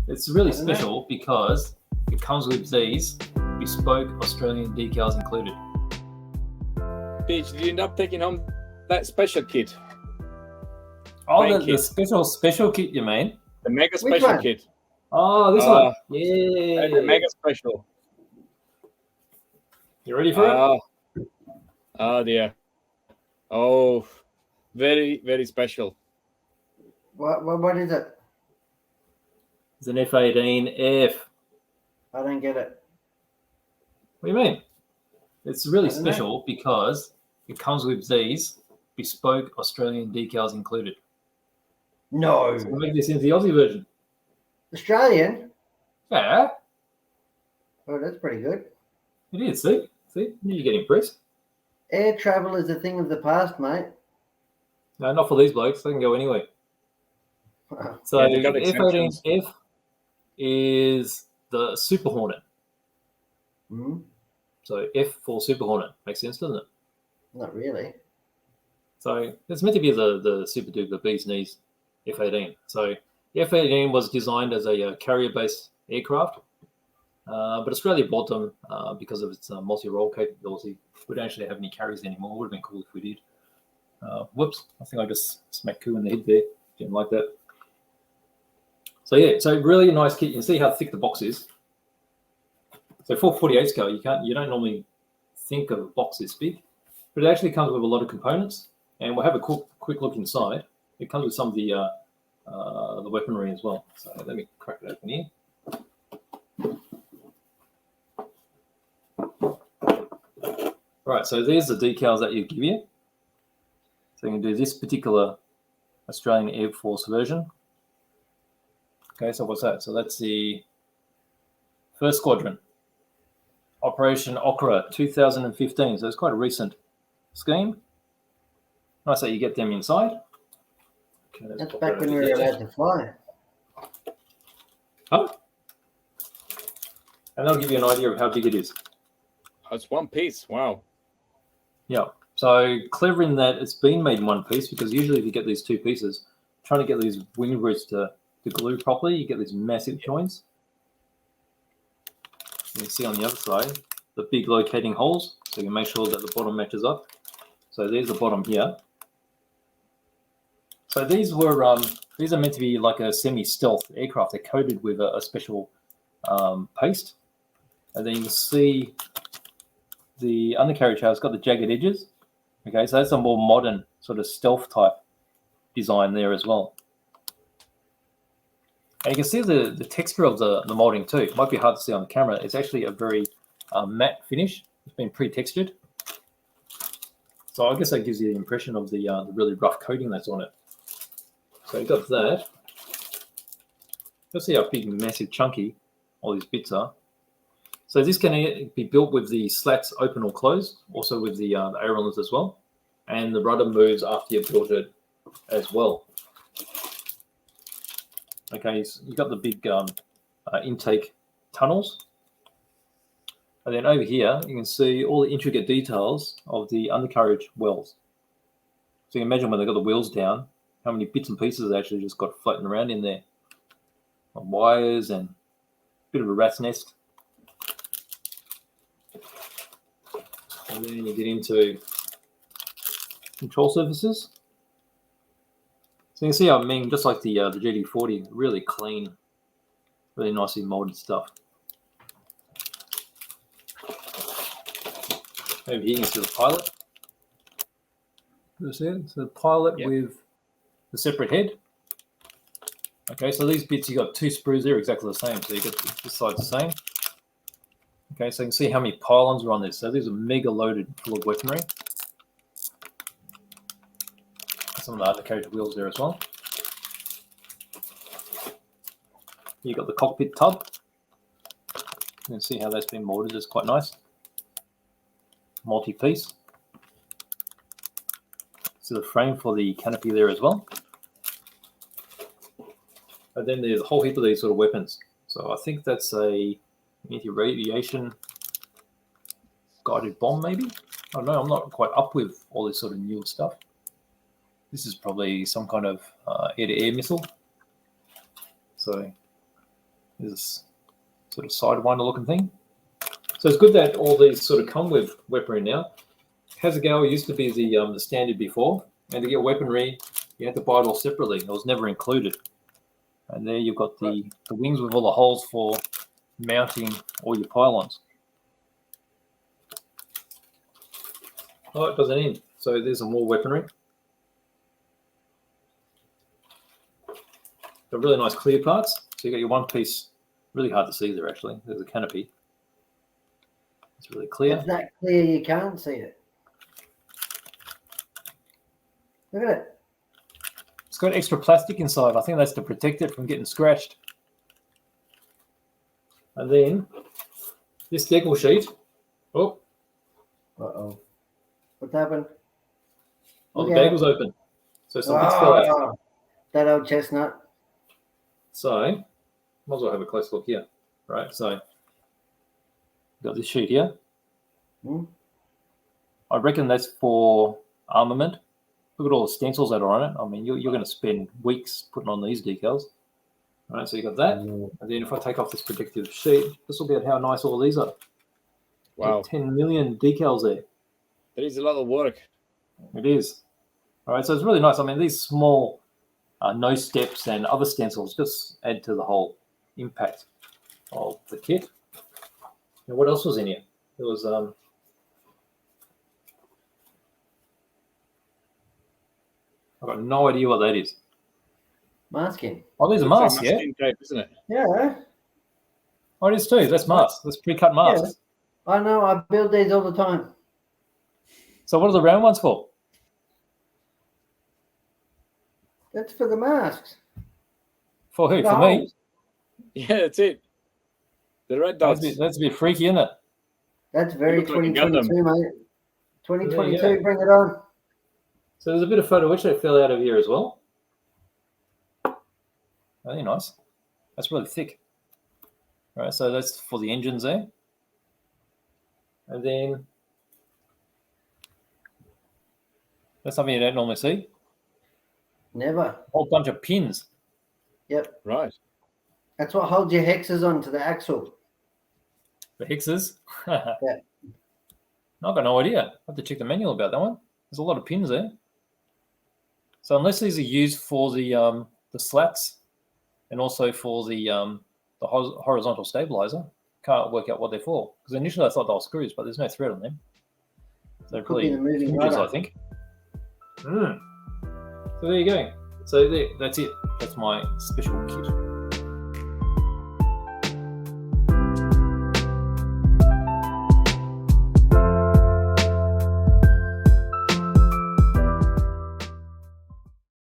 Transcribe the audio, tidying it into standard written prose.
It's really special because it comes with these bespoke Australian decals included. Bitch, did you end up taking home that special kit? Oh, the special kit, you mean? The mega special kit. Oh, this one. Yeah. The mega special. You ready for it? Oh, dear. Oh, very, very special. What is it? It's an F-18F. I don't get it. What do you mean? It's really special because it comes with these bespoke Australian decals included. No. So we'll make this into the Aussie version. Australian? Yeah. Oh, that's pretty good. It is, see? You get impressed. Air travel is a thing of the past, mate. No, not for these blokes. They can go anywhere. So F-18F is the Super Hornet. Mm-hmm. So F for Super Hornet. Makes sense, doesn't it? Not really. So it's meant to be the super duper bee's knees F-18. So the F-18 was designed as a carrier-based aircraft, but Australia bought them because of its multirole capability. We don't actually have any carriers anymore. It would have been cool if we did. Whoops, I think I just smacked Koo in the head there. Didn't like that. So yeah, so really nice kit. You can see how thick the box is. So for 48 scale, you don't normally think of a box this big, but it actually comes with a lot of components. And we'll have a quick look inside. It comes with some of the weaponry as well. So let me crack it open here. Right, so there's the decals that you give you. So you can do this particular Australian Air Force version. Okay, so what's that? So that's the 1st Squadron. Operation Okra 2015. So it's quite a recent scheme. Nice that you get them inside. Okay, that's back when we were allowed to fly. Huh? And that'll give you an idea of how big it is. Oh, it's one piece. Wow. Yeah. So clever in that it's been made in one piece, because usually if you get these two pieces, trying to get these wing roots to glue properly, you get these massive joints. You can see on the other side the big locating holes, so you can make sure that the bottom matches up. So there's the bottom here. So these are meant to be like a semi-stealth aircraft. They're coated with a special paste, and then you can see the undercarriage has got the jagged edges. Okay, so that's a more modern sort of stealth type design there as well. And you can see the texture of the molding too. It might be hard to see on the camera. It's actually a very matte finish. It's been pre-textured. So I guess that gives you the impression of the really rough coating that's on it. So you've got that. You'll see how big, massive, chunky all these bits are. So this can be built with the slats open or closed, also with the ailerons as well. And the rudder moves after you've built it as well. Okay, so you've got the big intake tunnels. And then over here, you can see all the intricate details of the undercarriage wells. So you can imagine when they've got the wheels down, how many bits and pieces they actually just got floating around in there. Wires and a bit of a rat's nest. And then you get into control surfaces. So you can see how Meng, just like the GD40, really clean, really nicely molded stuff. Over here you can see the pilot. So the pilot with the separate head. Okay, so these bits, you got two sprues there exactly the same. So you got this side the same. Okay, so you can see how many pylons are on this. So these are mega loaded full of weaponry. Some of the undercarriage wheels there as well. You got the cockpit tub. You can see how that's been molded. It's quite nice. Multi-piece. So the frame for the canopy there as well. And then there's a whole heap of these sort of weapons. So I think that's a anti-radiation guided bomb, maybe? I don't know. I'm not quite up with all this sort of new stuff. This is probably some kind of air-to-air missile. So this sort of sidewinder looking thing. So it's good that all these sort of come with weaponry now. Hasegawa used to be the standard before, and to get weaponry, you had to buy it all separately. It was never included. And there you've got the wings with all the holes for mounting all your pylons. Oh, it doesn't end. So there's some more weaponry. Got really nice clear parts. So you got your one piece, really hard to see there actually. There's a canopy. It's really clear. It's that clear you can't see it. Look at it. It's got extra plastic inside. I think that's to protect it from getting scratched. And then this decal sheet. Oh. Uh-oh. What's happened? Oh, the bag was open. So some bits fell out. That old chestnut. So, might as well have a close look here. Right, so got this sheet here. I reckon that's for armament. Look at all the stencils that are on it. I mean, you're going to spend weeks putting on these decals. All right, so you got that. And then if I take off this protective sheet, this will be how nice all these are. Wow. 10 million decals there. That is a lot of work. It is. All right, so it's really nice. I mean, these small nose steps and other stencils just add to the whole impact of the kit. Now, what else was in here? There was I've got no idea what that is. Masking. Oh, there's a mask, yeah? Tape, isn't it? Yeah. Oh, it is too. That's masks. That's pre-cut masks. Yeah. I know. I build these all the time. So what are the round ones for? That's for the masks. For who? The For me? holes. Yeah, that's it. The red dots. That's a bit freaky, isn't it? That's very look like a Gundam. 2022, mate. 2022, There you go. bring it on. So there's a bit of photo which that fell out of here as well. Very nice. That's really thick. All right, so that's for the engines there. And then that's something you don't normally see. Never. A whole bunch of pins. Yep. Right. That's what holds your hexes onto the axle. The hexes. Yeah. I've got no idea. I have to check the manual about that one. There's a lot of pins there. So unless these are used for the slats and also for the horizontal stabilizer, can't work out what they're for. Because initially I thought they were screws, but there's no thread on them. So they're Could be probably the moving hinges, rudder. I think. So there you go. So that's it. That's my special kit.